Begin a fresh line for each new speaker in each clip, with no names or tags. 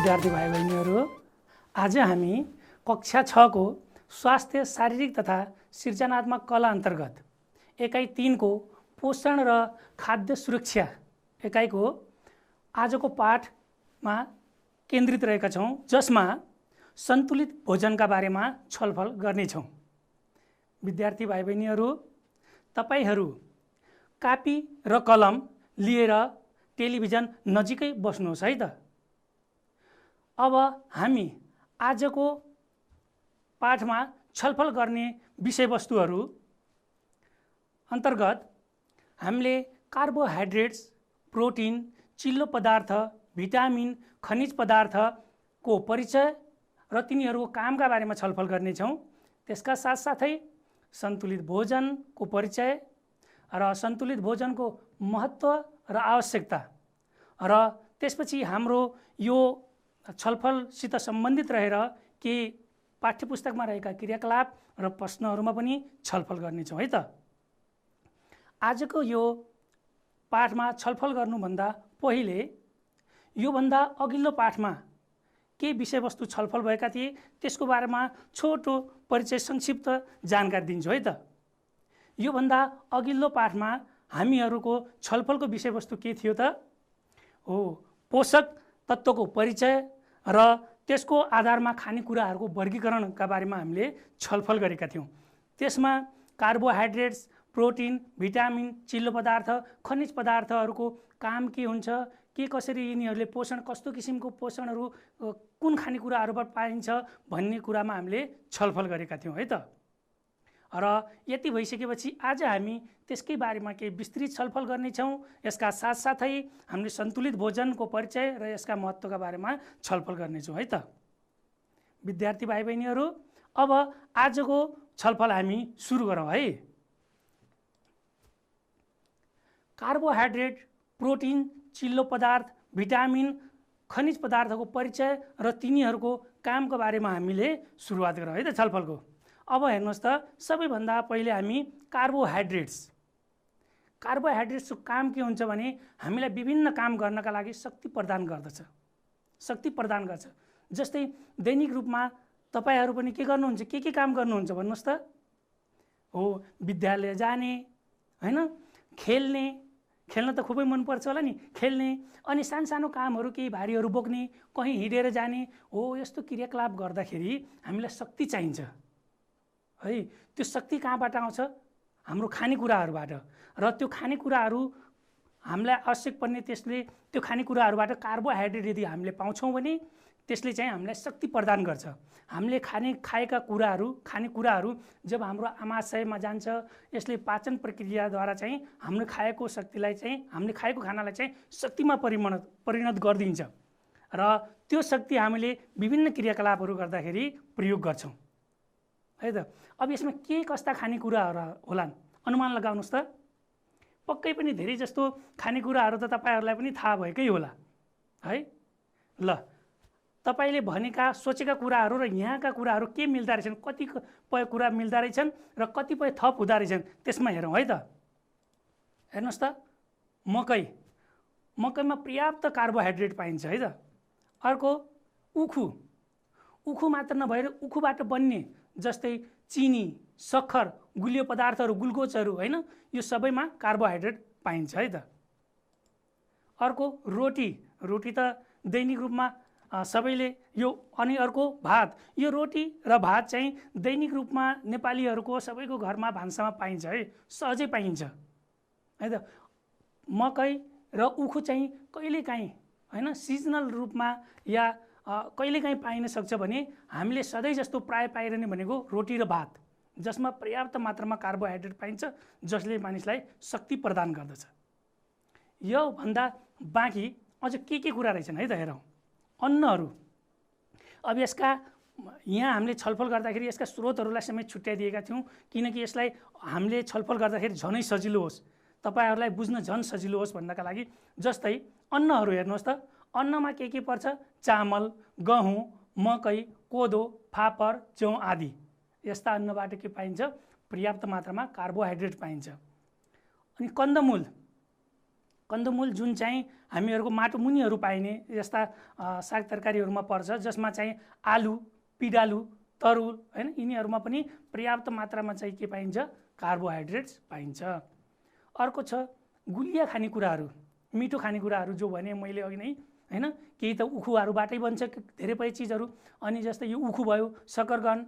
विद्यार्थी भाइ बहिनीहरू, आज हामी कक्षा 6 को स्वास्थ्य शारीरिक तथा सृजनात्मक कला अन्तर्गत एकाइ 3 को पोषण र खाद्य सुरक्षा एकाइको आजको पाठमा केन्द्रित रहेका छौँ, जसमा सन्तुलित भोजनका बारेमा छलफल गर्नेछौँ। विद्यार्थी भाइ बहिनीहरू, तपाईहरू कापी र कलम लिएर टेलिभिजन नजिकै बस्नुहोस् है त। अब हामी आजको पाठमा छलफल गर्ने विषयवस्तुहरू अन्तर्गत हामीले कार्बोहाइड्रेट्स, प्रोटिन, चिल्लो पदार्थ, भिटामिन, खनिज पदार्थको परिचय र तिनीहरूको कामका बारेमा छलफल गर्नेछौँ। त्यसका साथसाथै सन्तुलित भोजनको परिचय र सन्तुलित भोजनको महत्त्व र आवश्यकता र त्यसपछि हाम्रो यो छलफलसित सम्बन्धित रहेर के पाठ्यपुस्तकमा रहेका क्रियाकलाप र प्रश्नहरूमा पनि छलफल गर्नेछौँ है त। आजको यो पाठमा छलफल गर्नुभन्दा पहिले योभन्दा अघिल्लो पाठमा के विषयवस्तु छलफल भएका थिए त्यसको बारेमा छोटो परिचय संक्षिप्त जानकारी दिन्छु है त। योभन्दा अघिल्लो पाठमा हामीहरूको छलफलको विषयवस्तु के थियो त? हो, पोषक तत्त्वको परिचय र त्यसको आधारमा खानेकुराहरूको वर्गीकरणका बारेमा हामीले छलफल गरेका थियौँ। त्यसमा कार्बोहाइड्रेट्स, प्रोटिन, भिटामिन, चिल्लो पदार्थ, खनिज पदार्थहरूको काम के हुन्छ, के कसरी यिनीहरूले पोषण, कस्तो किसिमको पोषणहरू कुन खानेकुराहरूबाट पाइन्छ भन्ने कुरामा हामीले छलफल गरेका थियौँ है त। र यति भइसकेपछि आज हामी त्यसकै बारेमा केही विस्तृत छलफल गर्नेछौँ। यसका साथसाथै हामीले सन्तुलित भोजनको परिचय र यसका महत्त्वका बारेमा छलफल गर्नेछौँ है त। विद्यार्थी भाइ बहिनीहरू, अब आजको छलफल हामी सुरु गरौँ है। कार्बोहाइड्रेट, प्रोटिन, चिल्लो पदार्थ, भिटामिन, खनिज पदार्थको परिचय र तिनीहरूको कामको बारेमा हामीले सुरुवात गरौँ है त छलफलको। अब हेर्नुहोस् त, सबैभन्दा पहिले हामी कार्बोहाइड्रेट्सको काम के हुन्छ भने हामीलाई विभिन्न काम गर्नका लागि शक्ति प्रदान गर्दछ, शक्ति प्रदान गर्छ। जस्तै दैनिक रूपमा तपाईहरू पनि के गर्नुहुन्छ, के काम गर्नुहुन्छ भन्नुहोस् त? हो, विद्यालय जाने हैन, खेल्न त खुबै मनपर्छ होला नि, खेल्ने, अनि सानो कामहरू केही भारीहरू बोक्ने, कहीँ हिँडेर जाने हो। यस्तो क्रियाकलाप गर्दाखेरि हामीलाई शक्ति चाहिन्छ है। त्यो शक्ति कहाँबाट आउँछ? हाम्रो खानेकुराहरूबाट। र त्यो खानेकुराहरू हामीलाई आवश्यक पर्ने, त्यो खानेकुराहरूबाट कार्बोहाइड्रेट यदि हामीले पाउँछौँ भने त्यसले चाहिँ हामीलाई शक्ति प्रदान गर्छ। हामीले खाएका खानेकुराहरू जब हाम्रो आमाशयमा जान्छ, यसले पाचन प्रक्रियाद्वारा चाहिँ हामीले खाएको शक्तिलाई चाहिँ, हामीले खाएको खानालाई चाहिँ शक्तिमा परिणत गरिदिन्छ र त्यो शक्ति हामीले विभिन्न क्रियाकलापहरू गर्दाखेरि प्रयोग गर्छौँ है त। अब यसमा के कस्ता खानेकुराहरू होलान् अनुमान लगाउनुहोस् त। पक्कै पनि धेरै जस्तो खानेकुराहरू त तपाईँहरूलाई पनि थाहा भएकै होला है। ल, तपाईँले भनेका सोचेका कुराहरू र यहाँका कुराहरू के मिल्दा रहेछन्, कतिपय कुरा मिल्दा रहेछन् र कतिपय थप हुँदा रहेछन्, त्यसमा हेरौँ है त। हेर्नुहोस् त, मकैमा पर्याप्त कार्बोहाइड्रेट पाइन्छ है त। अर्को उखु मात्र नभएर उखुबाट बन्ने जस्तै चिनी, सक्खर, गुलियो पदार्थहरू, ग्लुकोजहरू होइन, यो सबैमा कार्बोहाइड्रेट पाइन्छ है त। अर्को रोटी त दैनिक रूपमा सबैले यो, अनि अर्को भात। यो रोटी र भात चाहिँ दैनिक रूपमा नेपालीहरूको सबैको घरमा भान्सामा पाइन्छ है, सहजै पाइन्छ है त। मकै र उखु चाहिँ कहिलेकाहीँ होइन, सिजनल रूपमा या कहिलेकाहीँ पाइन सक्छ भने हामीले सधैँ जस्तो प्राय पाइरहने भनेको रोटी र भात, जसमा पर्याप्त मात्रामा कार्बोहाइड्रेट पाइन्छ, जसले मानिसलाई शक्ति प्रदान गर्दछ। यो भन्दा बाँकी अझ के कुरा रहेछन् है त, हेरौँ। अन्नहरू, अब यसका यहाँ हामीले छलफल गर्दाखेरि यसका स्रोतहरूलाई समेत छुट्याइदिएका थियौँ, किनकि यसलाई हामीले छलफल गर्दाखेरि झनै सजिलो होस्, तपाईँहरूलाई बुझ्न झन् सजिलो होस् भन्नका लागि। जस्तै अन्नहरू हेर्नुहोस् त, अन्नमा के पर्छ? चामल, गहुँ, मकै, कोदो, फापर, जौ आदि। यस्ता अन्नबाट के पाइन्छ? पर्याप्त मात्रामा कार्बोहाइड्रेट पाइन्छ। अनि कन्दमूल जुन चाहिँ हामीहरूको माटो मुनिहरू पाइने यस्ता साग तरकारीहरूमा पर्छ, जसमा चाहिँ आलु, पिडालु, तरुल हैन, यिनीहरूमा पनि पर्याप्त मात्रामा चाहिँ के पाइन्छ? कार्बोहाइड्रेट्स पाइन्छ। अर्को छ गुलिया खानेकुराहरू, मिठो खानेकुराहरू, जो भने मैले अघि नै हैन, केही त उखुहरूबाटै बन्छ धेरै पय चिजहरू। अनि जस्तै यो उखु भयो, सकरकन्द,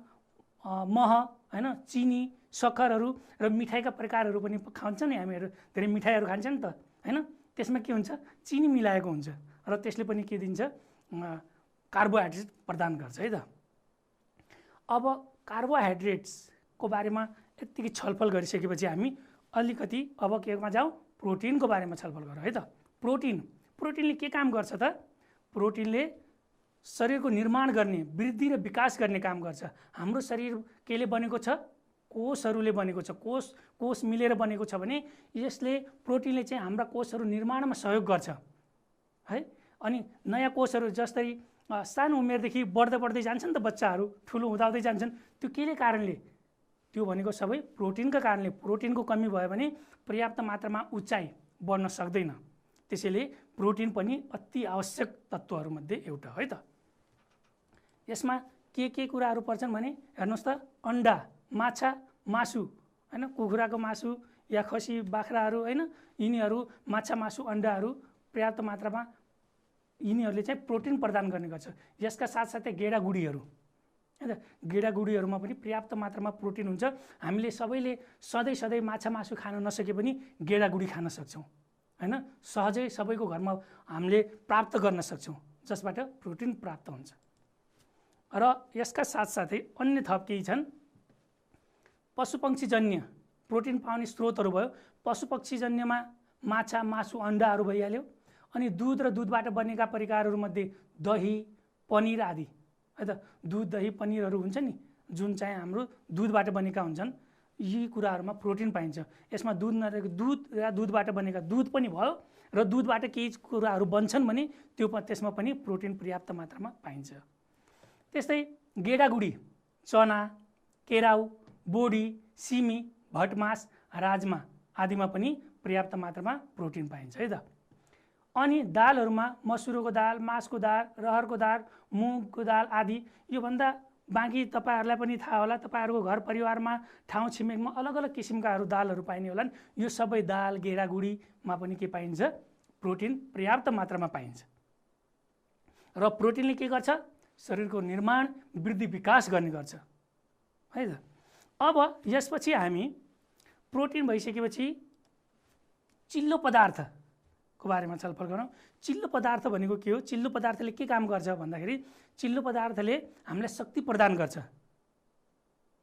मह हैन, चिनी, सक्खरहरू र मिठाईका प्रकारहरू पनि खान्छ नि हामीहरू। धेरै मिठाईहरू खान्छ नि त हैन, त्यसमा के हुन्छ? चिनी मिलाएको हुन्छ र त्यसले पनि के दिन्छ? कार्बोहाइड्रेट प्रदान गर्छ है त। अब कार्बोहाइड्रेट्सको बारेमा यतिकै छलफल गरिसकेपछि हामी अलिकति अब केमा जाउँ? प्रोटिनको बारेमा छलफल गरौँ है त। प्रोटिनले के काम गर्छ त? प्रोटिनले शरीरको निर्माण गर्ने, वृद्धि र विकास गर्ने काम गर्छ। हाम्रो शरीर केले बनेको छ? कोषहरूले बनेको छ। कोष मिलेर बनेको छ भने यसले प्रोटिनले चाहिँ हाम्रा कोषहरू निर्माणमा सहयोग गर्छ है। अनि नयाँ कोषहरू जस्तै सानो उमेरदेखि बढ्दै जान्छन् नि त बच्चाहरू, ठुलो हुँदै जान्छन्। त्यो केले कारणले? त्यो भनेको सबै प्रोटिनका कारणले। प्रोटिनको कमी भयो भने पर्याप्त मात्रामा उचाइ बढ्न सक्दैन। त्यसैले प्रोटिन पनि अति आवश्यक तत्त्वहरूमध्ये एउटा है त। यसमा के कुराहरू पर्छन् भने हेर्नुहोस् त, अन्डा, माछा, मासु हैन, कुखुराको मासु या खसी, बाख्राहरू हैन, यिनीहरू माछा, मासु, अन्डाहरू पर्याप्त मात्रामा यिनीहरूले चाहिँ प्रोटिन प्रदान गर्ने गर्छ। यसका साथसाथै गेडागुडीहरू हैन, गेडागुडीहरूमा पनि पर्याप्त मात्रामा प्रोटिन हुन्छ। हामीले सबैले सधैँ माछा, मासु खान नसके पनि गेडागुडी खान सक्छौँ हैन, सहजै सबैको घरमा हामीले प्राप्त गर्न सक्छौँ, जसबाट प्रोटिन प्राप्त हुन्छ। र यसका साथसाथै अन्य थप केही छन्। पशुपक्षीजन्य प्रोटिन पाउने स्रोतहरू भयो। पशुपक्षीजन्यमा माछा, मासु, अन्डाहरू भइहाल्यो। अनि दुध र दुधबाट बनेका परिकारहरूमध्ये दही, पनिर आदि है त। दुध, दही, पनिरहरू हुन्छ नि, जुन चाहिँ हाम्रो दुधबाट बनेका हुन्छन्, यी कुराहरूमा प्रोटिन पाइन्छ। यसमा दुध नरहेको दुध या दुधबाट बनेका दुध पनि भयो र दुधबाट केही कुराहरू बन्छन् भने त्यसमा पनि प्रोटिन पर्याप्त मात्रामा पाइन्छ। त्यस्तै गेडागुडी, चना, केराउ, बोडी, सिमी, भटमास, राजमा आदिमा पनि पर्याप्त मात्रामा प्रोटिन पाइन्छ है त। अनि दालहरूमा मसुरको दाल, मासको दाल, रहरको दाल, मुगको दाल आदि। योभन्दा बाँकी तपाईँहरूलाई पनि थाहा होला, तपाईँहरूको घर परिवारमा, ठाउँ छिमेकमा अलग अलग किसिमकाहरू दालहरू पाइने होलान्। यो सबै दाल, गेडागुडीमा पनि के पाइन्छ? प्रोटिन पर्याप्त मात्रामा पाइन्छ। र प्रोटिनले के गर्छ? शरीरको निर्माण, वृद्धि, विकास गर्ने गर्छ है त। अब यसपछि हामी प्रोटिन भइसकेपछि चिल्लो पदार्थको बारेमा छलफल गरौँ। चिल्लो पदार्थ भनेको के हो? चिल्लो पदार्थले के काम गर्छ भन्दाखेरि चिल्लो पदार्थले हामीलाई शक्ति प्रदान गर्छ।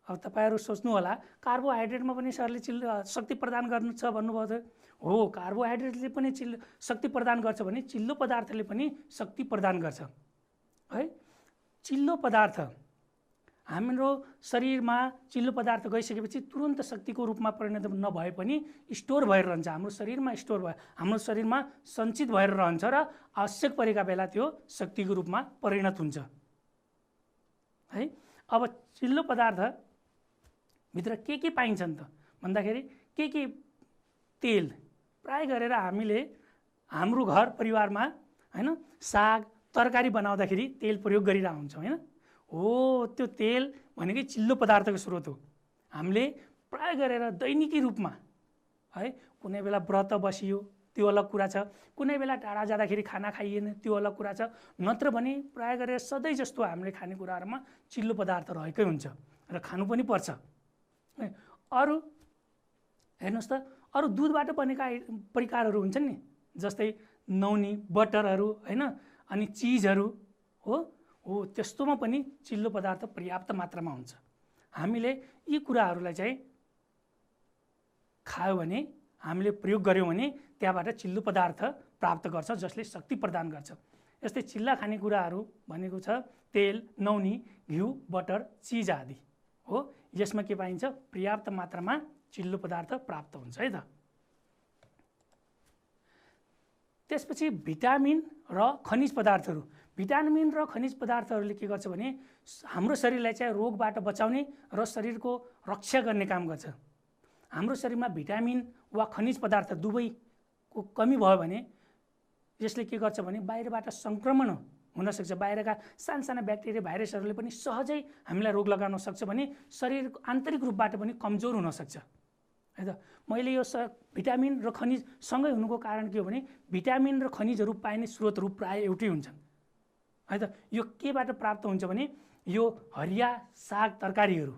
अब तपाईँहरू सोच्नु होला, कार्बोहाइड्रेटमा पनि सरले शक्ति प्रदान गर्नु छ भन्नुभयो त। हो, कार्बोहाइड्रेटले पनि शक्ति प्रदान गर्छ भने चिल्लो पदार्थले पनि शक्ति प्रदान गर्छ है। चिल्लो पदार्थ हाम्रो शरीरमा चिल्लो पदार्थ गइसकेपछि तुरन्त शक्तिको रूपमा परिणत नभए पनि स्टोर भएर रहन्छ। हाम्रो शरीरमा स्टोर भयो, हाम्रो शरीरमा सञ्चित भएर रहन्छ र आवश्यक परेका बेला त्यो शक्तिको रूपमा परिणत हुन्छ है। अब चिल्लो पदार्थ भित्र के पाइन्छन् त भन्दाखेरि के तेल प्राय गरेर हामीले हाम्रो घर परिवारमा हैन, साग तरकारी बनाउँदाखेरि तेल प्रयोग गरिरहेका हुन्छौँ हैन। हो, त्यो तेल भनेकै चिल्लो पदार्थको स्रोत हो। हामीले प्राय गरेर दैनिकी रूपमा है, कुनै बेला व्रत बसियो त्यो अलग कुरा छ, कुनै बेला टाढा जाँदाखेरि खाना खाइएन त्यो अलग कुरा छ, नत्र भने प्राय गरेर सधैँ जस्तो हामीले खानेकुराहरूमा चिल्लो पदार्थ रहेकै हुन्छ र खानु पनि पर्छ। अरू हेर्नुहोस् त, अरू दुधबाट बनेका परिकारहरू हुन्छन् नि, जस्तै नौनी, बटरहरू हैन, अनि चिजहरू हो त्यस्तोमा पनि चिल्लो पदार्थ पर्याप्त मात्रामा हुन्छ। हामीले यी कुराहरूलाई चाहिँ खायो भने, हामीले प्रयोग गर्यौँ भने त्यहाँबाट चिल्लो पदार्थ प्राप्त गर्छ, जसले शक्ति प्रदान गर्छ। यस्तै चिल्ला खानेकुराहरू भनेको छ तेल, नौनी, घिउ, बटर, चिज आदि हो। यसमा के पाइन्छ? पर्याप्त मात्रामा चिल्लो पदार्थ प्राप्त हुन्छ है त। त्यसपछि भिटामिन र खनिज पदार्थहरू। भिटामिन र खनिज पदार्थहरूले के गर्छ भने हाम्रो शरीरलाई चाहिँ रोगबाट बचाउने र शरीरको रक्षा गर्ने काम गर्छ। हाम्रो शरीरमा भिटामिन वा खनिज पदार्थ दुवैको को कमी भयो भने यसले के गर्छ भने बाहिरबाट सङ्क्रमण हुन सक्छ। बाहिरका साना ब्याक्टेरिया भाइरसहरूले पनि सहजै हामीलाई रोग लगाउन सक्छ भने शरीर आन्तरिक रूपबाट पनि कमजोर हुन सक्छ है त। मैले यो भिटामिन र खनिज सँगै हुनुको कारण के हो भने भिटामिन र खनिजहरू पाइने स्रोतहरू प्राय एउटै हुन्छन् है त। यो केबाट प्राप्त हुन्छ भने यो हरिया साग तरकारीहरू,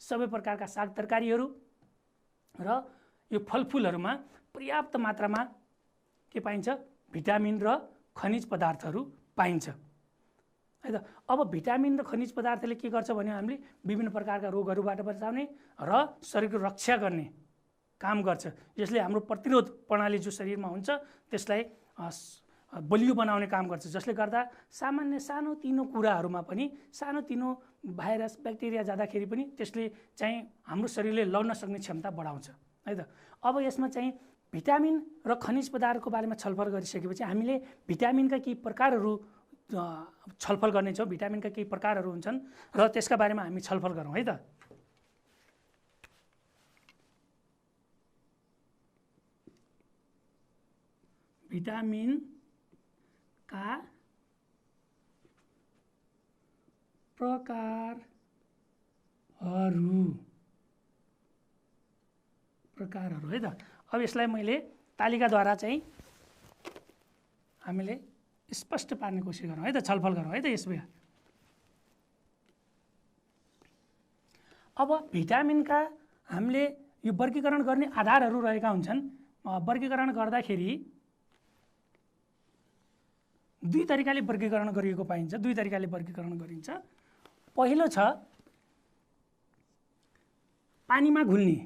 सबै प्रकारका साग तरकारीहरू र यो फलफुलहरूमा पर्याप्त मात्रामा के पाइन्छ, भिटामिन र खनिज पदार्थहरू पाइन्छ है त। अब भिटामिन र खनिज पदार्थले के गर्छ भने हामीले विभिन्न प्रकारका रोगहरूबाट बचाउने र शरीरको रक्षा गर्ने काम गर्छ। यसले हाम्रो प्रतिरोध प्रणाली जो शरीरमा हुन्छ त्यसलाई बलियो बनाउने काम गर्छ, जसले गर्दा सामान्य सानोतिनो कुराहरूमा पनि सानोतिनो भाइरस ब्याक्टेरिया जाँदाखेरि पनि त्यसले चाहिँ हाम्रो शरीरले लड्न सक्ने क्षमता बढाउँछ है त। अब यसमा चाहिँ भिटामिन र खनिज पदार्थको बारेमा छलफल गरिसकेपछि हामीले भिटामिनका केही प्रकारहरू छलफल गर्नेछौँ। भिटामिनका केही प्रकारहरू हुन्छन् र त्यसका बारेमा हामी छलफल गरौँ है त। भिटामिनका प्रकारहरू है त। अब यसलाई मैले तालिकाद्वारा चाहिँ हामीले स्पष्ट पार्ने कोसिस गरौँ है त, छलफल गरौँ है त यसमा। अब भिटामिनका हामीले यो वर्गीकरण गर्ने आधारहरू रहेका हुन्छन्। वर्गीकरण गर्दाखेरि दुई तरिकाले वर्गीकरण गरिएको पाइन्छ, दुई तरिकाले वर्गीकरण गरिन्छ। पहिलो छ पानीमा घुल्ने,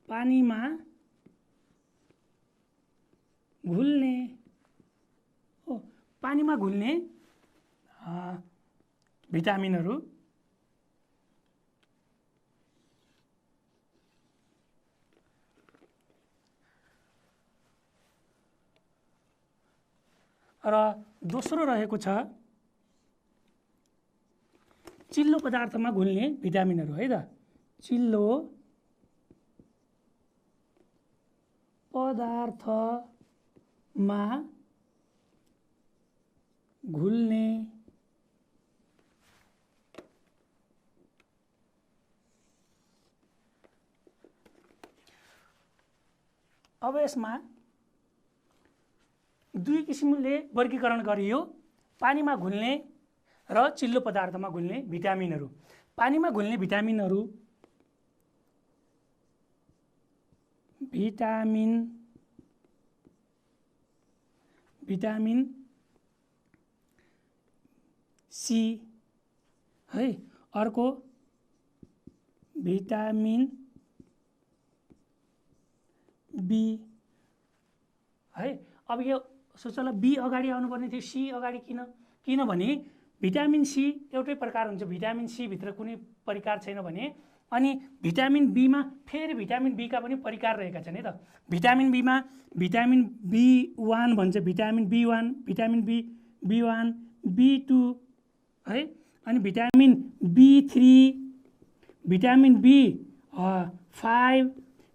पानीमा घुल्ने हो, पानीमा घुल्ने भिटामिनहरू र दोस्रो रहेको छ चिल्लो पदार्थमा घुल्ने भिटामिनहरू है त। चिल्लो पदार्थमा घुल्ने अब यसमा दुई किसिमले वर्गीकरण गरियो, पानीमा घुल्ने र चिल्लो पदार्थमा घुल्ने भिटामिनहरू। पानीमा घुल्ने भिटामिनहरू भिटामिन सी है, अर्को भिटामिन बी है। अब यो सोचला बी अगाडि आउनुपर्ने थियो, सी अगाडि किनभने भिटामिन सी एउटै प्रकार हुन्छ, भिटामिन सी भित्र कुनै परिकार छैन भने। अनि भिटामिन बीमा फेरि भिटामिन बीका पनि परिकार रहेका छन् है त। भिटामिन बीमा भिटामिन B1 भन्छ, vitamin B1, vitamin B1, B2 है। अनि vitamin B3, vitamin B5,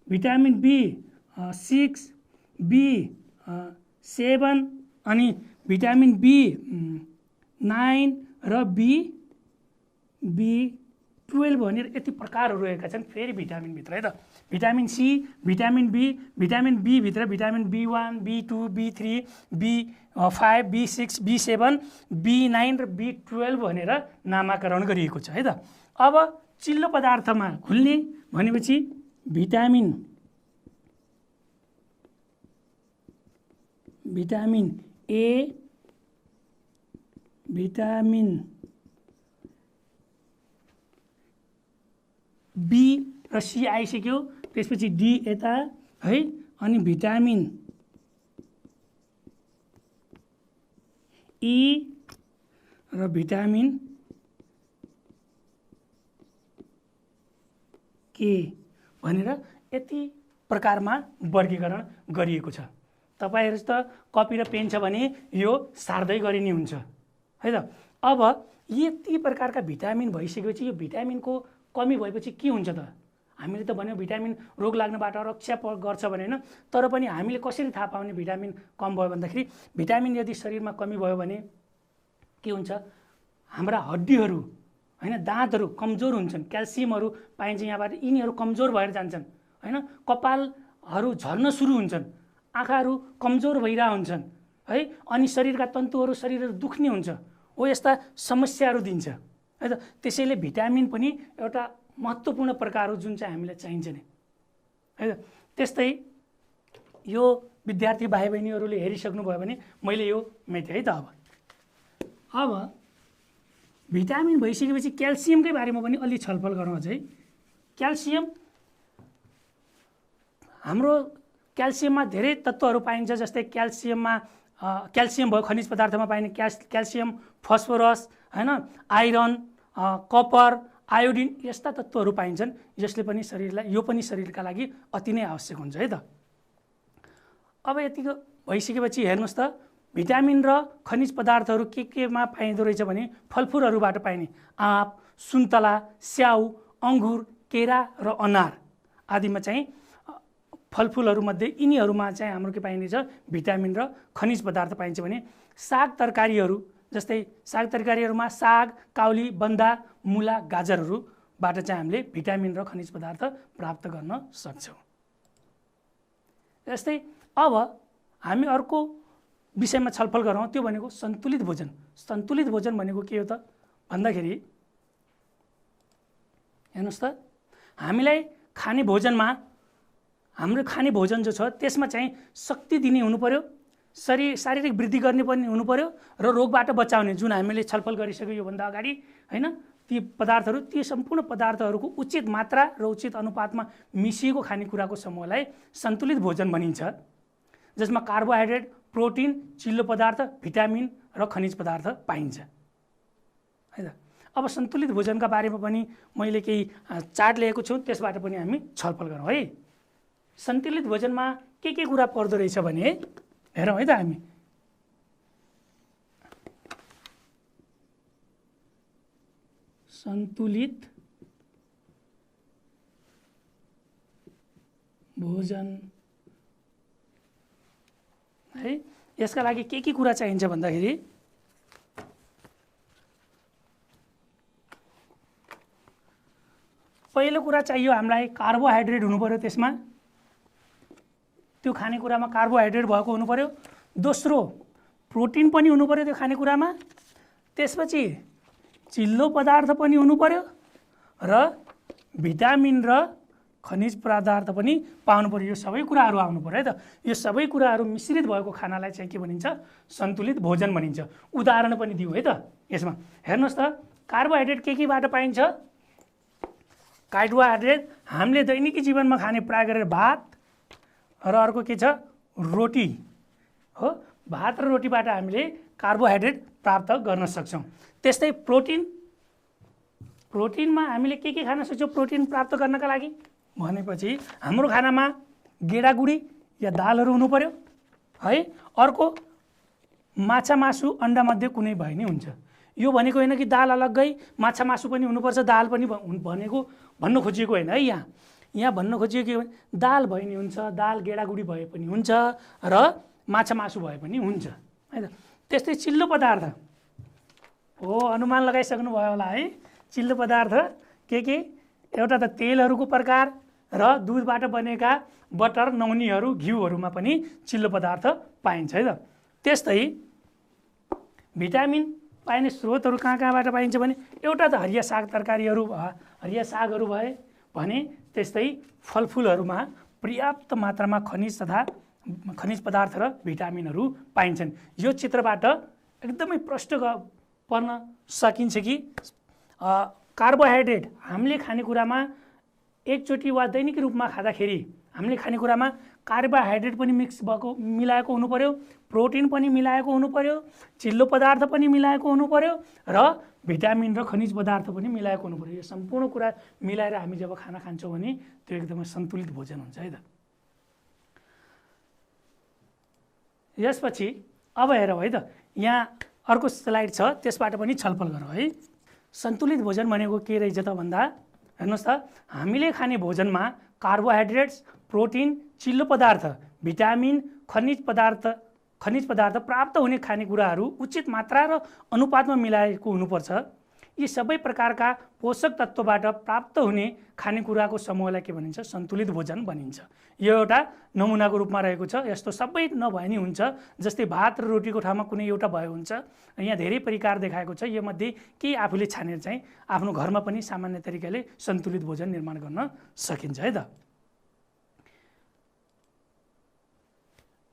vitamin B6, B7 अनि भिटामिन B9 र B12 भनेर यति प्रकारहरू रहेका छन् फेरि भिटामिनभित्र है त। Vitamin C, vitamin B, vitamin B भित्र vitamin B1, B2, B3, B5, B6, B7, B9 र B12 भनेर नामाकरण गरिएको छ है त। अब चिल्लो पदार्थमा घुल्ने भनेपछि भिटामिन ए, भिटामिन बी र सी आइसक्यो, त्यसपछि डी यता है। अनि भिटामिन ई र भिटामिन के भनेर यति प्रकारमा वर्गीकरण गरिएको छ। तपाईहरु त कपी र पेन छ भने यो सार्दै गरिने हुन्छ है त। अब यति प्रकारका भिटामिन भइसकेपछि यो भिटामिनको कमी भएपछि के हुन्छ त? हामीले त भन्यो भिटामिन रोग लाग्नबाट रक्षा गर्छ भने हैन, तर पनि हामीले कसरी थाहा पाउने भिटामिन कम भयो भन्दाखेरि भिटामिन यदि शरीरमा कमी भयो भने के हुन्छ, हाम्रा हड्डीहरू हैन, दाँतहरू कमजोर हुन्छन्, क्याल्सियमहरू पाइन्छ यहाँबाट, यिनीहरू कमजोर भएर जान्छन् हैन, कपालहरू झर्न सुरु हुन्छन्, आँखाहरू कमजोर भइरा हुन्छन् है, अनि शरीरका तन्तुहरू शरीरहरू दुख्ने हुन्छ, हो यस्ता समस्याहरू दिन्छ है त। त्यसैले भिटामिन पनि एउटा महत्त्वपूर्ण प्रकार हो जुन चाहिँ हामीलाई चाहिन्छ नि है त। त्यस्तै यो विद्यार्थी भाइ बहिनीहरूले हेरिसक्नुभयो भने मैले यो मेटेँ है त। अब भिटामिन भइसकेपछि क्याल्सियमकै बारेमा पनि अलि छलफल गरौँ अझै। क्याल्सियम, हाम्रो क्याल्सियममा धेरै तत्त्वहरू पाइन्छ, जस्तै क्याल्सियम भयो खनिज पदार्थमा पाइने क्याल्सियम, फस्फोरस हैन, आइरन, कपर, आयोडिन, यस्ता तत्त्वहरू पाइन्छन्, जसले पनि शरीरलाई, यो पनि शरीरका लागि अति नै आवश्यक हुन्छ है त। अब यतिको भइसकेपछि हेर्नुहोस् त, भिटामिन र खनिज पदार्थहरू केमा पाइँदो रहेछ भने फलफुलहरूबाट पाइने आँप, सुन्तला, स्याउ, अङ्गुर, केरा र अनार आदिमा चाहिँ फलफुलहरूमध्ये यिनीहरूमा चाहिँ हाम्रो के पाइनेछ, भिटामिन र खनिज पदार्थ पाइन्छ भने साग तरकारीहरू, जस्तै साग तरकारीहरूमा साग, काउली, बन्दा, मुला, गाजरहरूबाट चाहिँ हामीले भिटामिन र खनिज पदार्थ प्राप्त गर्न सक्छौँ। जस्तै अब हामी अर्को विषयमा छलफल गरौँ, त्यो भनेको सन्तुलित भोजन। सन्तुलित भोजन भनेको के हो त भन्दाखेरि हेर्नुहोस् त, हामीलाई खाने भोजनमा, हाम्रो खाने भोजन जो छ त्यसमा चाहिँ शक्ति दिने हुनु पर्यो, शारीरिक वृद्धि गर्ने पनि हुनु पर्यो, र रोगबाट बचाउने, जुन हामीले छलफल गरिसक्यो योभन्दा अगाडि हैन, ती पदार्थहरू, ती सम्पूर्ण पदार्थहरूको उचित मात्रा र उचित अनुपातमा मिसिएको खानेकुराको समूहलाई सन्तुलित भोजन भनिन्छ, जसमा कार्बोहाइड्रेट, प्रोटिन, चिल्लो पदार्थ, भिटामिन र खनिज पदार्थ पाइन्छ है त। अब सन्तुलित भोजनका बारेमा पनि मैले केही चार्ट ल्याएको छु, त्यसबाट पनि हामी छलफल गरौँ है। सन्तुलित भोजनमा के कुरा पर्दो रहेछ भने हेरौँ है त हामी। सन्तुलित भोजन है, यसका लागि के कुरा चाहिन्छ भन्दाखेरि पहिलो कुरा चाहियो हामीलाई कार्बोहाइड्रेट हुनु पर्यो, त्यसमा त्यो खानेकुरामा कार्बोहाइड्रेट भएको हुनु पर्यो। दोस्रो प्रोटिन पनि हुनु पर्यो त्यो खानेकुरामा, त्यसपछि चिल्लो पदार्थ पनि हुनु पर्यो, र भिटामिन र खनिज पदार्थ पनि पाउनु पर्यो। यो सबै कुराहरू आउनु पर्यो है त। यो सबै कुराहरू मिश्रित भएको खानालाई चाहिँ के भनिन्छ, सन्तुलित भोजन भनिन्छ। उदाहरण पनि दिउँ है त यसमा। हेर्नुहोस् त, कार्बोहाइड्रेट केबाट पाइन्छ, कार्बोहाइड्रेट हामीले दैनिकी जीवनमा खाने प्राय गरेर भात र अर्को के छ, रोटी हो। भात र रोटीबाट हामीले कार्बोहाइड्रेट प्राप्त गर्न सक्छौँ। त्यस्तै प्रोटिनमा हामीले के खान सक्छौँ प्रोटिन प्राप्त गर्नका लागि भनेपछि हाम्रो खानामा गेडागुडी या दालहरू हुनु पर्यो है। अर्को माछा मासु अन्डा मध्ये कुनै भए नि हुन्छ। यो भनेको होइन कि दाल अलग्गै माछा मासु पनि हुनुपर्छ, दाल पनि भनेको भन्न खोजिएको होइन है। यहाँ भन्न खोजिएको के भने दाल भए नि हुन्छ, दाल गेडागुडी भए पनि हुन्छ, र माछा मासु भए पनि हुन्छ है त। त्यस्तै चिल्लो पदार्थ हो, अनुमान लगाइसक्नु भयो होला है। चिल्लो पदार्थ के एउटा त तेलहरूको प्रकार र दुधबाट बनेका बटर, नौनीहरू, घिउहरूमा पनि चिल्लो पदार्थ पाइन्छ है त। त्यस्तै भिटामिन पाइने स्रोतहरू कहाँबाट पाइन्छ भने एउटा त हरिया साग तरकारीहरू, हरिया सागहरू भए भने, त्यस्तै फलफुलहरूमा पर्याप्त मात्रामा खनिज पदार्थ र भिटामिनहरू पाइन्छन्। यो चित्रबाट एकदमै प्रष्ट पर्न सकिन्छ कि कार्बोहाइड्रेट हामीले खानेकुरामा एकचोटि वा दैनिक रूपमा खाँदाखेरि हामीले खानेकुरामा कार्बोहाइड्रेट पनि मिलाएको हुनु पर्यो, प्रोटिन पनि मिलाएको हुनु पर्यो, चिल्लो पदार्थ पनि मिलाएको हुनु पर्यो, र भिटामिन र खनिज पदार्थ पनि मिलाएको हुनु पर्यो। यो सम्पूर्ण कुरा मिलाएर हामी जब खाना खान्छौँ भने त्यो एकदमै सन्तुलित भोजन हुन्छ है त। यसपछि अब हेरौँ है त, यहाँ अर्को स्लाइड छ, त्यसबाट पनि छलफल गरौँ है। सन्तुलित भोजन भनेको के रहेछ त भन्दा हेर्नुहोस् त, हामीले खाने भोजनमा कार्बोहाइड्रेट्स, प्रोटिन, चिल्लो पदार्थ, भिटामिन, खनिज पदार्थ प्राप्त हुने खानेकुराहरू उचित मात्रा र अनुपातमा मिलाएको हुनुपर्छ। यी सबै प्रकारका पोषक तत्त्वबाट प्राप्त हुने खानेकुराको समूहलाई के भनिन्छ? सन्तुलित भोजन भनिन्छ। यो एउटा नमुनाको रूपमा रहेको छ। यस्तो सबै नभए नि हुन्छ, जस्तै भात र रोटीको ठाउँमा कुनै एउटा भए हुन्छ। यहाँ धेरै परिकार देखाएको छ। यो मध्ये केही आफूले छानेर चाहिँ आफ्नो घरमा पनि सामान्य तरिकाले सन्तुलित भोजन निर्माण गर्न सकिन्छ है त।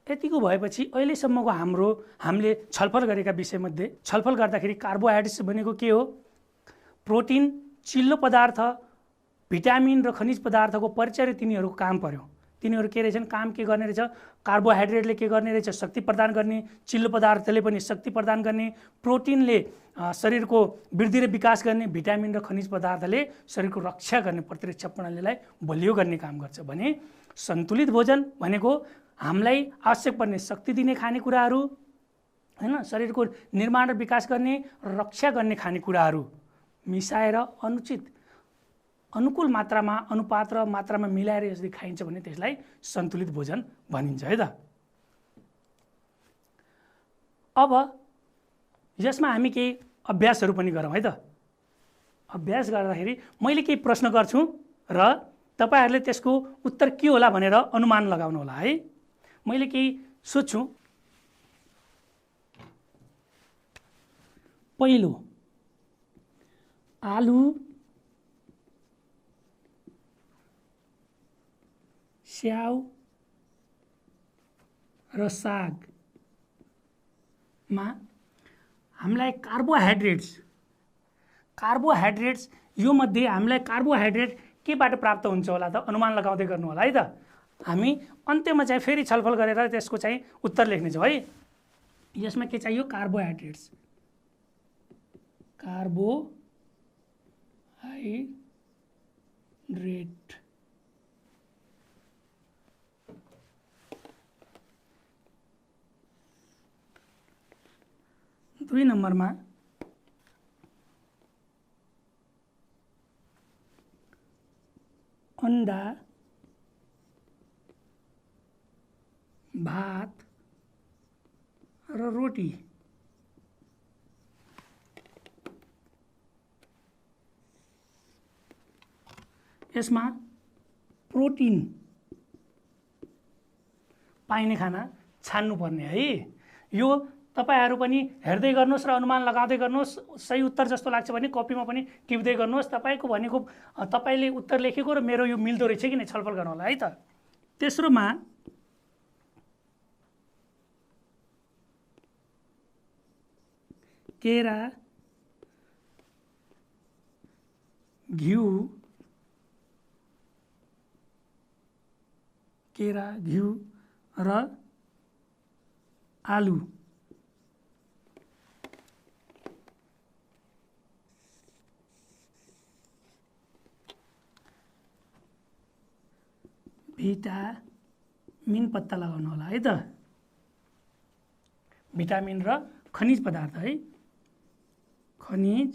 यतिको भएपछि अहिलेसम्मको हामीले छलफल गरेका विषयमध्ये छलफल गर्दाखेरि कार्बोहाइड्रेट्स भनेको के हो, प्रोटिन, चिल्लो पदार्थ, भिटामिन र खनिज पदार्थको परिचय र तिनीहरूको काम पर्यो। तिनीहरू के रहेछन्? काम के गर्ने रहेछ? कार्बोहाइड्रेटले के गर्ने रहेछ? शक्ति प्रदान गर्ने। चिल्लो पदार्थले पनि शक्ति प्रदान गर्ने। प्रोटिनले शरीरको वृद्धि र विकास गर्ने। भिटामिन र खनिज पदार्थले शरीरको रक्षा गर्ने, प्रतिरक्षा प्रणालीलाई बलियो गर्ने काम गर्छ। भने सन्तुलित भोजन भनेको हामीलाई आवश्यक पर्ने शक्ति दिने खानेकुराहरू, हैन, शरीरको निर्माण र विकास गर्ने, रक्षा गर्ने खानेकुराहरू मिसाएर अनुकूल मात्रामा, अनुपात र मात्रामा मिलाएर यसरी खाइन्छ भने त्यसलाई सन्तुलित भोजन भनिन्छ है त। अब यसमा हामी केही अभ्यासहरू पनि गरौँ है त। अभ्यास गर्दाखेरि मैले केही प्रश्न गर्छु र तपाईहरुले त्यसको उत्तर के होला भनेर अनुमान लगाउनु होला है। मैले केही सोध्छु। पहिलो, आलु, स्याउ र सागमा हामीलाई कार्बोहाइड्रेट्स यो मध्ये हामीलाई कार्बोहाइड्रेट केबाट प्राप्त हुन्छ होला त? अनुमान लगाउँदै गर्नु होला है त। हामी अन्त्यमा चाहिँ फेरि छलफल गरेर त्यसको चाहिँ उत्तर लेख्नेछौँ है। यसमा के चाहियो? Carbohydrates, carbohydrate. दुई नम्बरमा अंडा, भात र रोटी। यसमा प्रोटिन पाइने खाना छान्नुपर्ने है। यो तपाईहरु पनि हेर्दै गर्नुहोस् र अनुमान लगाउँदै गर्नुहोस्। सही उत्तर जस्तो लाग्छ भने कपीमा पनि टिप्दै गर्नुहोस्। तपाईको भनेको तपाईले उत्तर लेखेको र मेरो यो मिल्दो रहेछ कि नै छलफल गर्नु होला है त। तेस्रोमा केरा, घिउ र आलु। भिटामिन पत्ता लगाउनु होला है त। भिटामिन र खनिज पदार्थ है। खनिज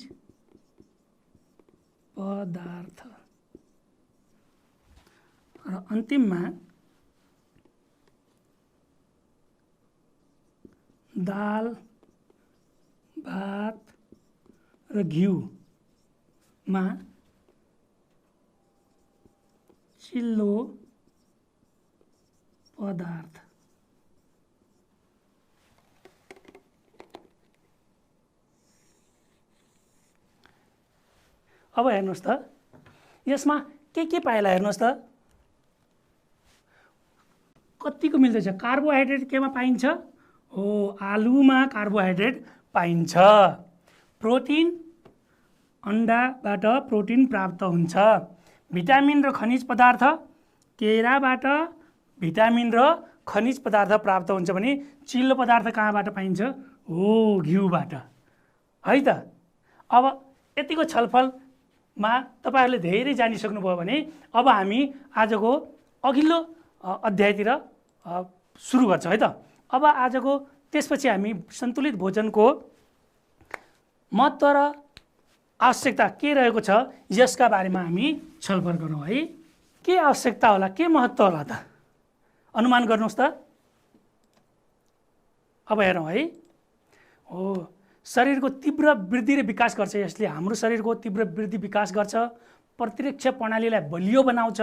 पदार्थ र अन्तिममा दाल, भात र घिउमा चिल्लो पदार्थ। अब हेर्नुहोस् त, यसमा के पाएला हेर्नुहोस् त। कतिको मिल्दैछ? कार्बोहाइड्रेट केमा पाइन्छ? हो, आलुमा कार्बोहाइड्रेट पाइन्छ। प्रोटिन, अंडाबाट प्रोटिन प्राप्त हुन्छ। भिटामिन र खनिज पदार्थ, केराबाट भिटामिन र खनिज पदार्थ प्राप्त हुन्छ भने चिल्लो पदार्थ कहाँबाट पाइन्छ? हो, घिउबाट है त। अब यतिको छलफलमा तपाईहरुले धेरै जानिसक्नुभयो भने अब हामी आजको अघिल्लो अध्यायतिर सुरु गर्छौँ है त। अब त्यसपछि हामी सन्तुलित भोजनको महत्त्व र आवश्यकता के रहेको छ यसका बारेमा हामी छलफल गरौँ है। के आवश्यकता होला, के महत्त्व होला त? अनुमान गर्नुहोस् त। अब हेरौँ है। हो, शरीरको तीव्र वृद्धि र विकास गर्छ यसले। हाम्रो शरीरको तीव्र वृद्धि विकास गर्छ, प्रतिरक्षा प्रणालीलाई बलियो बनाउँछ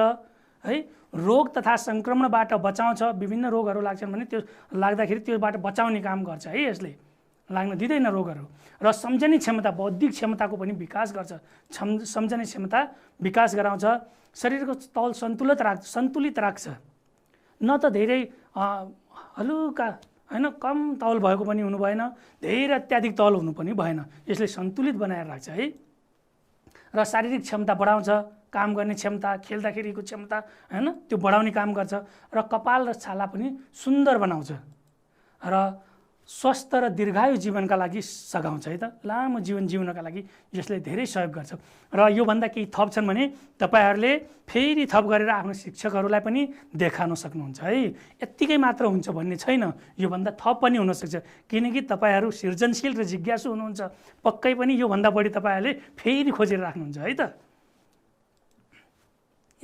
है, रोग तथा सङ्क्रमणबाट बचाउँछ। विभिन्न रोगहरू लाग्छन् भने त्यो लाग्दाखेरि त्योबाट बचाउने काम गर्छ है यसले, लाग्न दिँदैन रोगहरू। र सम्झने क्षमता, बौद्धिक क्षमताको पनि विकास गर्छ, सम्झने क्षमता विकास गराउँछ। शरीरको तौल सन्तुलित राख्छ, न त धेरै हलुका हैन कम तौल भएको पनि हुनु भएन, धेरै अत्याधिक तौल हुनु पनि भएन। यसले सन्तुलित बनाएर राख्छ है। र शारीरिक क्षमता बढाउँछ, काम गर्ने क्षमता, खेल्दाखेरिको क्षमता हैन त्यो बढाउने काम गर्छ। र कपाल र छाला पनि सुन्दर बनाउँछ र स्वस्थ र दीर्घायु जीवनका लागि सघाउँछ है त। लामो जीवन जिउनका लागि यसले धेरै सहयोग गर्छ। र योभन्दा केही थप छन् भने तपाईहरूले फेरि थप गरेर आफ्नो शिक्षकहरूलाई पनि देखाउन सक्नुहुन्छ है। यत्तिकै मात्र हुन्छ भन्ने छैन, योभन्दा थप पनि हुनसक्छ, किनकि तपाईँहरू सृजनशील र जिज्ञासु हुनुहुन्छ। पक्कै पनि योभन्दा बढी तपाईँहरूले फेरि खोजेर राख्नुहुन्छ है त।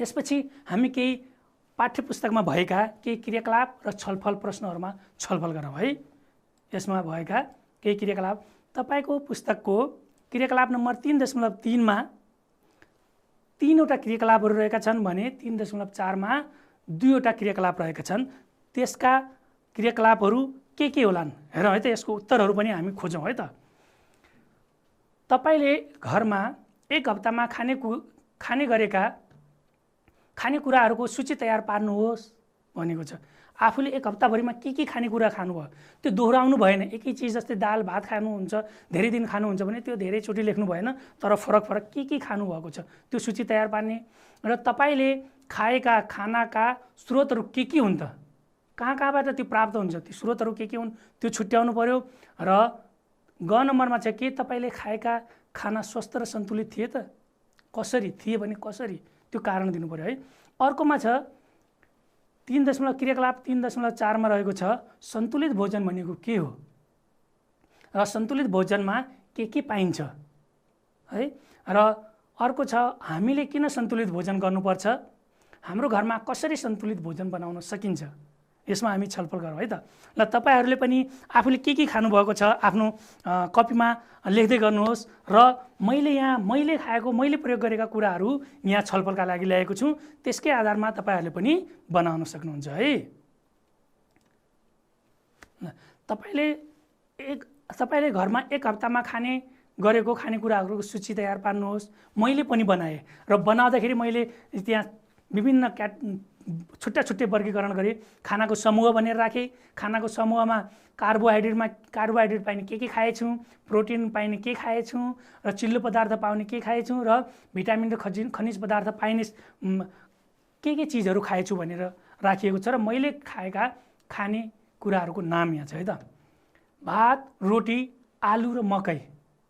यसपछि हामी केही पाठ्यपुस्तकमा भएका केही क्रियाकलाप र छलफल प्रश्नहरूमा छलफल गरौँ है। यसमा भएका केही क्रियाकलाप तपाईको पुस्तकको क्रियाकलाप नम्बर 3.3 मा 3वटा क्रियाकलापहरू रहेका छन् भने 3.4 मा 2वटा क्रियाकलाप रहेका छन्। त्यसका क्रियाकलापहरू के होलान् हेरौँ है त। यसको उत्तरहरू पनि हामी खोजौँ है त। तपाईले घरमा एक हप्तामा खाने गरेका खानेकुराहरूको सूची तयार पार्नुहोस् भनेको छ। आफूले एक हप्ताभरिमा के खानेकुरा खानुभयो त्यो दोहोऱ्याउनु भएन। एकै चिज जस्तै दाल भात खानुहुन्छ, धेरै दिन खानुहुन्छ भने त्यो धेरैचोटि लेख्नु भएन, तर फरक के खानुभएको छ त्यो सूची तयार पार्ने। र तपाईले खाएका खानाका स्रोतहरू के हुन् त, कहाँबाट त्यो प्राप्त हुन्छ, त्यो स्रोतहरू के हुन् त्यो छुट्याउनु पर्यो। र ग नम्बरमा छ के तपाईले खाएका खाना स्वस्थ र सन्तुलित थिए त, कसरी थिए भने कसरी त्यो कारण दिनु पर्यो है। अर्कोमा छ क्रियाकलाप 3.4 मा रहेको छ सन्तुलित भोजन भनेको के हो र सन्तुलित भोजनमा के पाइन्छ है। र अर्को छ हामीले किन सन्तुलित भोजन गर्नुपर्छ, हाम्रो घरमा कसरी सन्तुलित भोजन बनाउन सकिन्छ, यसमा हामी छलफल गरौँ है त। ल तपाईहरूले पनि आफूले के खानुभएको छ आफ्नो कपीमा लेख्दै गर्नुहोस्। र मैले खाएको, मैले प्रयोग गरेका कुराहरू यहाँ छलफलका लागि ल्याएको छु, त्यसकै आधारमा तपाईहरूले पनि बनाउन सक्नुहुन्छ है। तपाईले घरमा एक हप्तामा खाने गरेको खानेकुराहरूको सूची तयार पार्नुहोस्। मैले पनि बनाएँ र बनाउँदाखेरि मैले त्यहाँ विभिन्न छुट्टै वर्गीकरण गरेँ। खानाको समूह भनेर राखेँ। खानाको समूहमा कार्बोहाइड्रेट पाइने के खाएछु, प्रोटिन पाइने के खाएछु, र चिल्लो पदार्थ पाउने के खाएछु, र भिटामिन र खनिज पदार्थ पाइने के चिजहरू खाएछु भनेर राखिएको छ। र मैले खाएका खानेकुराहरूको नाम यहाँ छ है त। भात, रोटी, आलु र मकै।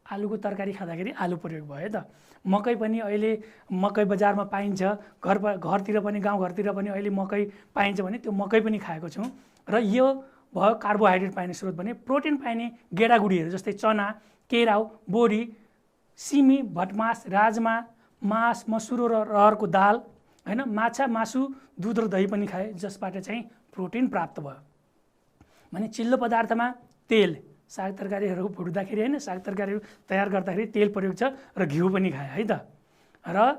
आलुको तरकारी खाँदाखेरि आलु प्रयोग भयो है त। मकै पनि अहिले मकै बजारमा पाइन्छ, घरतिर पनि गाउँघरतिर पनि अहिले मकै पाइन्छ भने त्यो मकै पनि खाएको छु। र यो भयो कार्बोहाइड्रेट पाइने स्रोत भने। प्रोटिन पाइने गेडागुडीहरू जस्तै चना, केराउ, बोडी, सिमी, भटमास, राजमा, मास, मसुरो र रहरको दाल हैन, माछा, मासु, दुध र दही पनि खाए, जसबाट चाहिँ प्रोटिन प्राप्त भयो भने। चिल्लो पदार्थमा तेल, साग तरकारीहरू भुट्दाखेरि हैन, साग तरकारीहरू तयार गर्दाखेरि तेल प्रयोग छ, र घिउ पनि खाए है त। र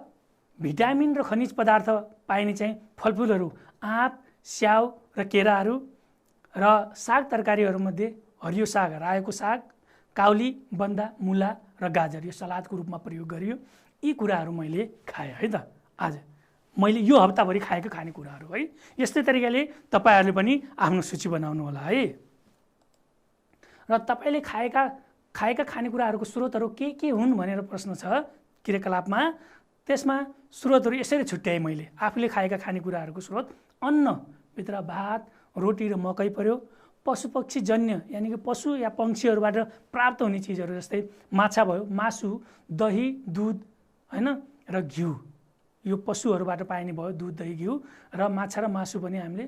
भिटामिन र खनिज पदार्थ पाइने चाहिँ फलफुलहरू आँप, स्याउ र केराहरू। र साग तरकारीहरूमध्ये हरियो साग, रायोको साग, काउली, बन्दा, मुला र गाजर यो सलादको रूपमा प्रयोग गरियो। यी कुराहरू मैले खाएँ है त। आज मैले यो हप्ताभरि खाएको खानेकुराहरू है। यस्तै तरिकाले तपाईहरूले पनि आफ्नो सूची बनाउनु होला है। र तपाईले खाएका खानेकुराहरूको स्रोतहरू के हुन् भनेर प्रश्न छ क्रियाकलापमा। त्यसमा स्रोतहरू यसरी छुट्याएँ मैले। आफूले खाएका खानेकुराहरूको स्रोत अन्नभित्र भात, रोटी र मकै पर्यो। पशुपक्षी जन्य यानि कि पशु या पक्षीहरूबाट प्राप्त हुने चिजहरू जस्तै माछा भयो, मासु, दही, दुध हैन र घिउ। यो पशुहरूबाट पाइने भयो, दुध, दही, घिउ। र माछा र मासु पनि हामीले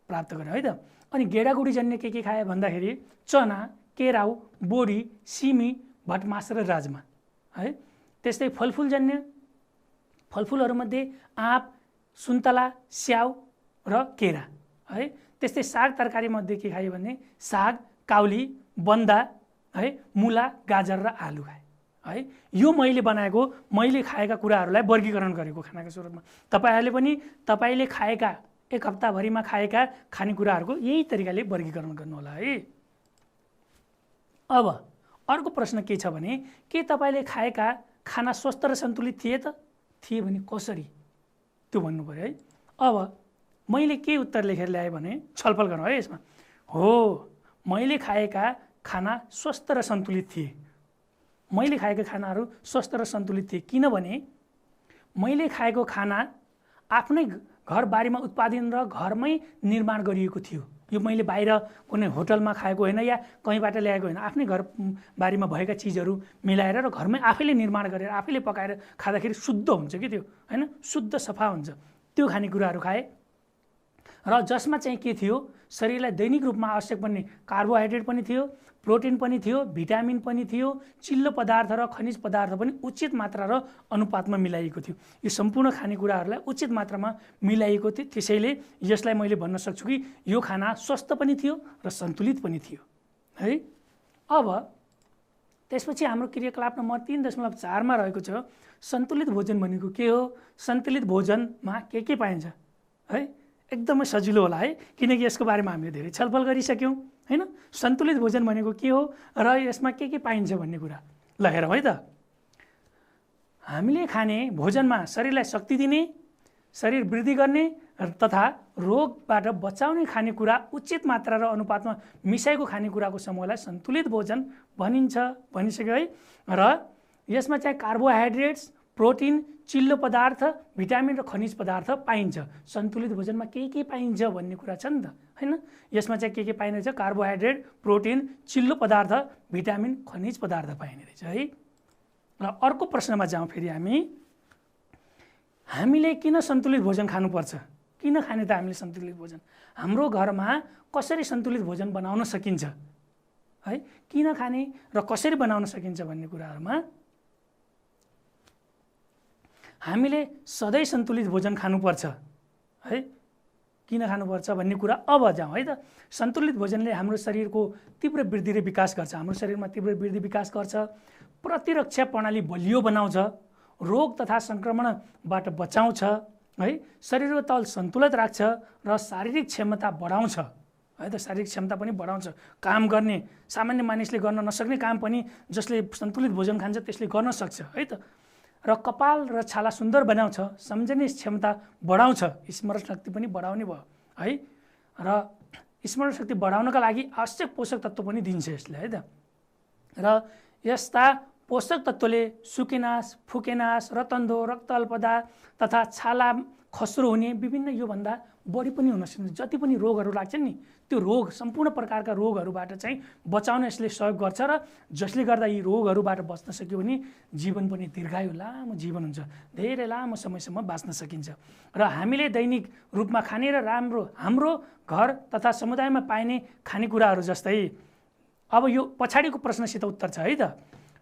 प्राप्त गर्यौँ है त। अनि गेडागुडी जन्य के खाए भन्दाखेरि चना, केराउ, बोडी, सिमी, भटमास र राजमा। है। त्यस्तै फलफुलजन्य फलफुलहरूमध्ये आँप, सुन्तला, स्याउ र केरा है। त्यस्तै साग तरकारीमध्ये के खायो भने साग, काउली, बन्दा है, मुला, गाजर र आलु खाए है। यो मैले खाएका कुराहरूलाई वर्गीकरण गरेको खानाको स्वरूपमा तपाईँले खाएका एक हप्ताभरिमा खाएका खानेकुराहरूको यही तरिकाले वर्गीकरण गर्नु होला है। अब अर्को प्रश्न के छ भने के तपाईँले खाएका खाना स्वस्थ र सन्तुलित थिए भने कसरी त्यो भन्नु पर्यो है। अब मैले के उत्तर लेखेर ल्याएँ भने छलफल गरौँ है यसमा। हो, मैले खाएका खाना स्वस्थ र सन्तुलित थिए। मैले खाएका खानाहरू स्वस्थ र सन्तुलित थिए किनभने मैले खाएको खाना आफ्नै घरबारीमा उत्पादन र घरमै निर्माण गरिएको थियो। यो मैले बाहिर कुनै होटलमा खाएको होइन या कहीँबाट ल्याएको होइन, आफ्नै घरबारीमा भएका चिजहरू मिलाएर र घरमै आफैले निर्माण गरेर आफैले पकाएर खाँदाखेरि शुद्ध हुन्छ कि त्यो होइन, शुद्ध सफा हुन्छ। त्यो खानेकुराहरू खाएँ र जसमा चाहिँ के थियो, शरीरलाई दैनिक रूपमा आवश्यक पर्ने कार्बोहाइड्रेट पनि थियो, प्रोटिन पनि थियो, भिटामिन पनि थियो, चिल्लो पदार्थ र खनिज पदार्थ पनि उचित मात्रा र अनुपातमा मिलाइएको थियो। यो सम्पूर्ण खानेकुराहरूलाई उचित मात्रामा मिलाइएको थियो। त्यसैले यसलाई मैले भन्न सक्छु कि यो खाना स्वस्थ पनि थियो र सन्तुलित पनि थियो है। अब त्यसपछि हाम्रो क्रियाकलाप नम्बर 3.4 मा रहेको छ सन्तुलित भोजन भनेको के हो। सन्तुलित भोजनमा के पाइन्छ है, एकदमै सजिलो होला है किनकि यसको बारेमा हामीले धेरै छलफल गरिसक्यौँ हैन। सन्तुलित भोजन भनेको के हो र यसमा के पाइन्छ भन्ने कुरा ल हेरौँ है त। हामीले खाने भोजनमा शरीरलाई शक्ति दिने, शरीर वृद्धि गर्ने तथा रोगबाट बचाउने खानेकुरा उचित मात्रा र अनुपातमा मिसाएको खानेकुराको समूहलाई सन्तुलित भोजन भनिसक्यो है। र यसमा चाहिँ कार्बोहाइड्रेट्स, प्रोटिन, चिल्लो पदार्थ, भिटामिन र खनिज पदार्थ पाइन्छ। सन्तुलित भोजनमा के पाइन्छ भन्ने कुरा छ नि त हैन। यसमा चाहिँ के पाइने रहेछ, कार्बोहाइड्रेट, प्रोटिन, चिल्लो पदार्थ, भिटामिन, खनिज पदार्थ पाइने रहेछ है। र अर्को प्रश्नमा जाउँ फेरि हामीले किन सन्तुलित भोजन खानुपर्छ, किन खाने त हामीले सन्तुलित भोजन, हाम्रो घरमा कसरी सन्तुलित भोजन बनाउन सकिन्छ है, किन खाने र कसरी बनाउन सकिन्छ भन्ने कुराहरूमा हामीले सधैँ सन्तुलित भोजन खानुपर्छ है। किन खानुपर्छ भन्ने कुरा अब जाउँ है त। सन्तुलित भोजनले हाम्रो शरीरको तीव्र वृद्धि र विकास गर्छ, हाम्रो शरीरमा तीव्र वृद्धि विकास गर्छ, प्रतिरक्षा प्रणाली बलियो बनाउँछ, रोग तथा सङ्क्रमणबाट बचाउँछ है, शरीरको तल सन्तुलित राख्छ र शारीरिक क्षमता बढाउँछ है त। शारीरिक क्षमता पनि बढाउँछ, काम गर्ने सामान्य मानिसले गर्न नसक्ने काम पनि जसले सन्तुलित भोजन खान्छ त्यसले गर्न सक्छ है त। र कपाल र छाला सुन्दर बनाउँछ, सम्झने क्षमता बढाउँछ, स्मरण शक्ति पनि बढाउने भयो है। र स्मरण शक्ति बढाउनका लागि आवश्यक पोषक तत्त्व पनि दिन्छ यसले है त। र यस्ता पोषक तत्त्वले सुकेनास, फुकेनास, रतन्दो, रक्तअल्पता तथा छाला खस्रो हुने विभिन्न योभन्दा बढी पनि हुन सक्छ। जति पनि रोगहरू लाग्छन् नि त्यो रोग, सम्पूर्ण प्रकारका रोगहरूबाट चाहिँ बचाउन यसले सहयोग गर्छ र जसले गर्दा यी रोगहरूबाट बच्न सक्यो भने जीवन पनि दीर्घायु लामो जीवन हुन्छ, धेरै लामो समयसम्म बाँच्न सकिन्छ। र हामीले दैनिक रूपमा खाने र हाम्रो घर तथा समुदायमा पाइने खानेकुराहरू जस्तै, अब यो पछाडिको प्रश्नसित उत्तर छ है त।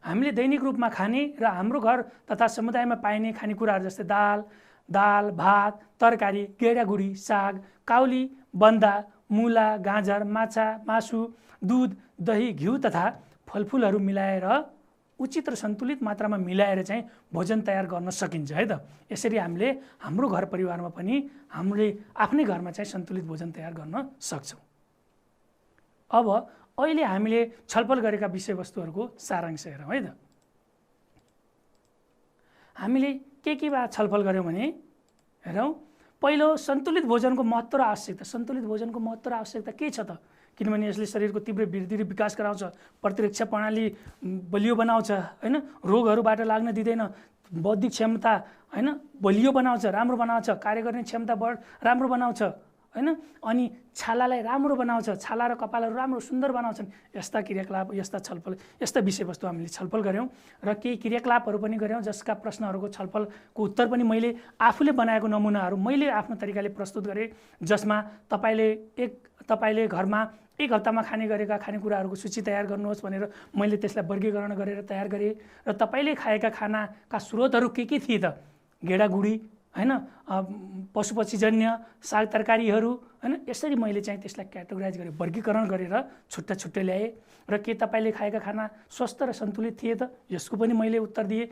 हामीले दैनिक रूपमा खाने र हाम्रो घर तथा समुदायमा पाइने खानेकुराहरू जस्तै दाल, भात, तरकारी, गेडागुडी, साग, काउली, बन्दा, मुला, गाजर, माछा, मासु, दुध, दही, घिउ तथा फलफुलहरू मिलाएर उचित र सन्तुलित मात्रामा मिलाएर चाहिँ भोजन तयार गर्न सकिन्छ है त। यसरी हामीले हाम्रो घर परिवारमा पनि हामीले आफ्नै घरमा चाहिँ सन्तुलित भोजन तयार गर्न सक्छौँ। अब अहिले हामीले छलफल गरेका विषयवस्तुहरूको सारांश हेरौँ है त। हामीले के बारे छलफल गऱ्यौँ भने हेरौँ, पहिलो सन्तुलित भोजनको महत्त्व र आवश्यकता। सन्तुलित भोजनको महत्त्व र आवश्यकता के छ त, किनभने यसले शरीरको तीव्र वृद्धि र विकास गराउँछ, प्रतिरक्षा प्रणाली बलियो बनाउँछ हैन, रोगहरूबाट लाग्न दिँदैन, बौद्धिक क्षमता हैन बलियो बनाउँछ, राम्रो बनाउँछ, कार्य गर्ने क्षमता राम्रो बनाउँछ हैन, अनि छालालाई राम्रो बनाउँछ, छाला र कपालहरू राम्रो सुन्दर बनाउँछन्। यस्ता क्रियाकलाप, यस्ता छलफल, यस्ता विषयवस्तु हामीले छलफल गऱ्यौँ र केही क्रियाकलापहरू पनि गऱ्यौँ जसका प्रश्नहरूको छलफलको उत्तर पनि मैले आफूले बनाएको नमुनाहरू मैले आफ्नो तरिकाले प्रस्तुत गरेँ, जसमा तपाईँले घरमा एक हप्तामा खाने गरेका खानेकुराहरूको सूची तयार गर्नुहोस् भनेर मैले त्यसलाई वर्गीकरण गरेर तयार गरेँ। र तपाईँले खाएका खानाका स्रोतहरू के थिए त? गेडागुडी हैन, पशुपक्षीजन्य साग तरकारीहरू हैन। यसरी मैले चाहिँ त्यसलाई क्याटेगोराइज गरेर वर्गीकरण गरेर छुट्टा छुट्टै ल्याएँ। र के तपाईँले खाएका खाना स्वस्थ र सन्तुलित थिए त? यसको पनि मैले उत्तर दिएँ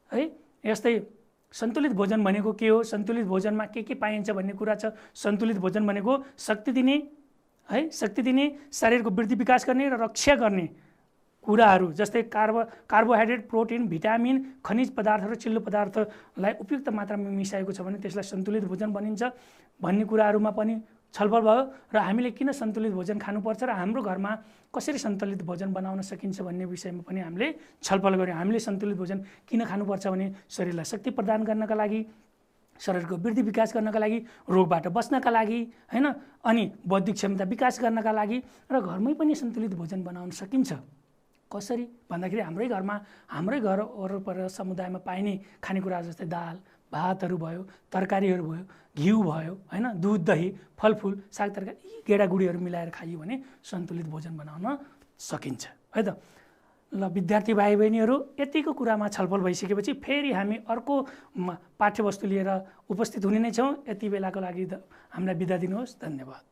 है। यस्तै सन्तुलित भोजन भनेको के हो, सन्तुलित भोजनमा के पाइन्छ भन्ने कुरा छ। सन्तुलित भोजन भनेको शक्ति दिने है, शक्ति दिने, शरीरको वृद्धि विकास गर्ने र रक्षा गर्ने कुराहरू जस्तै कार्बोहाइड्रेट, प्रोटिन, भिटामिन, खनिज पदार्थहरू, चिल्लो पदार्थलाई उपयुक्त मात्रामा मिसाएको छ भने त्यसलाई सन्तुलित भोजन भनिन्छ भन्ने कुराहरूमा पनि छलफल भयो। र हामीले किन सन्तुलित भोजन खानुपर्छ र हाम्रो घरमा कसरी सन्तुलित भोजन बनाउन सकिन्छ भन्ने विषयमा पनि हामीले छलफल गऱ्यौँ। हामीले सन्तुलित भोजन किन खानुपर्छ भने शरीरलाई शक्ति प्रदान गर्नका लागि, शरीरको वृद्धि विकास गर्नका लागि, रोगबाट बच्नका लागि हैन, अनि बौद्धिक क्षमता विकास गर्नका लागि। र घरमै पनि सन्तुलित भोजन बनाउन सकिन्छ। कसरी भन्दाखेरि हाम्रै घर वरपर समुदायमा पाइने खानेकुरा जस्तै दाल भातहरू भयो, तरकारीहरू भयो, घिउ भयो हैन, दुध दही फलफुल साग तरकारी यी गेडागुडीहरू मिलाएर खाइयो भने सन्तुलित भोजन बनाउन सकिन्छ है त। ल विद्यार्थी भाइ बहिनीहरू, यतिको कुरामा छलफल भइसकेपछि फेरि हामी अर्को पाठ्यवस्तु लिएर उपस्थित हुने नै छौँ। यति बेलाको लागि हामीलाई बिदा दिनुहोस्। धन्यवाद।